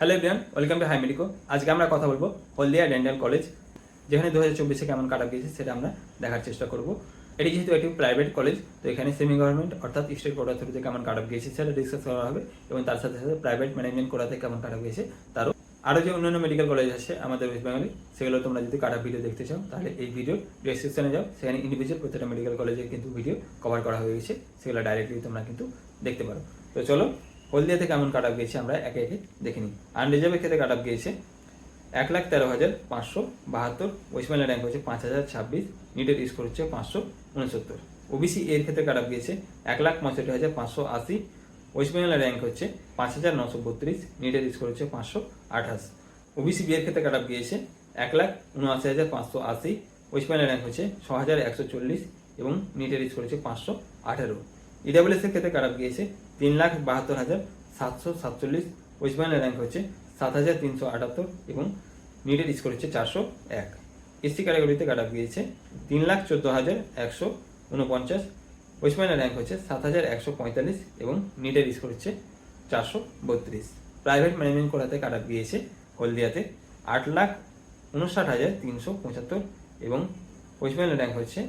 Hello everyone, welcome to Hi Medico. আজকে আমরা কথা বলবো হলদিয়া ডেন্টাল কলেজ, যেখানে 2024-এ কেমন কাট অফ গিয়েছে সেটা আমরা দেখার চেষ্টা করব। এটি যেহেতু একটি প্রাইভেট কলেজ, তো এখানে সেমি গভর্নমেন্ট অর্থাৎ স্টেট কোটা থ্রুতে কেমন কাট অফ গিয়েছে সেটা ডিসকাস করা হবে, এবং তার সাথে সাথে প্রাইভেট ম্যানেজমেন্ট কোটাতে কেমন কাট অফ গিয়েছে তারও আরও যে অন্যান্য মেডিকেল কলেজ আছে আমাদের ওয়েস্ট বেঙ্গলে, সেগুলো তোমরা যদি কাট অফ ভিডিও দেখতে চাও তাহলে এই ভিডিও ডেসক্রিপশনে যাও, সেখানে ইন্ডিভিজুয়াল প্রত্যেকটা মেডিকেল কলেজের কিন্তু ভিডিও কভার করা হয়ে গেছে, সেগুলো ডাইরেক্টলি তোমরা কিন্তু দেখতে পারো। তো চলো, হলদিয়াতে কেমন কাট অফ গিয়েছে আমরা একে একে দেখে নিই। আনরিজার্ভের ক্ষেত্রে কাট অফ গিয়েছে 1,13,572, ওয়েস্ট বেঙ্গলের র্যাঙ্ক হচ্ছে 5,026, নিটের স্কোর হচ্ছে 569। ওবিসি এর ক্ষেত্রে কাট অফ গিয়েছে 1,65,580, ওয়েস্ট বেঙ্গলের র্যাঙ্ক হচ্ছে 5,932, নিটের স্কোর হচ্ছে 528। ওবিসি বি এর ক্ষেত্রে কাট অফ গিয়েছে 1,79,580, ওয়েস্ট বেঙ্গলের র্যাঙ্ক হচ্ছে 6,140 এবং নিটের স্কোর হচ্ছে 518। ইডাব্লিউএস এর ক্ষেত্রে কাট অফ গিয়েছে 3,72,747, ওয়েস্ট বেঙ্গলের র্যাঙ্ক হচ্ছে 7,378 এবং নিটের স্কোর হচ্ছে 401। এসসি ক্যাটাগরিতে কাট অফ গিয়েছে 3,14,149, ওয়েস্ট বেঙ্গলের র্যাঙ্ক হচ্ছে 7,145 এবং নিটের স্কোর হচ্ছে 432। প্রাইভেট ম্যানেজমেন্ট কোটাতে কাট অফ গিয়েছে হলদিয়াতে 8,59,375 এবং ওয়েস্ট বেঙ্গলের র্যাঙ্ক হচ্ছে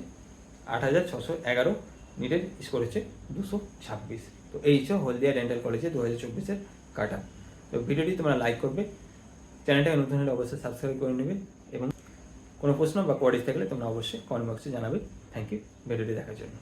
8,611, নিটের স্কোর হচ্ছে 226। তো এই হচ্ছে হলদিয়া ডেন্টাল কলেজে 2024-এর কাট অফ। তো ভিডিওটি তোমরা লাইক করবে, চ্যানেলটাকে নতুন হলে অবশ্যই সাবস্ক্রাইব করে নেবে, এবং কোনো প্রশ্ন বা কোয়ারিজ থাকলে তোমরা অবশ্যই কমেন্ট বক্সে জানাবে। থ্যাংক ইউ ভিডিওটি দেখার জন্য।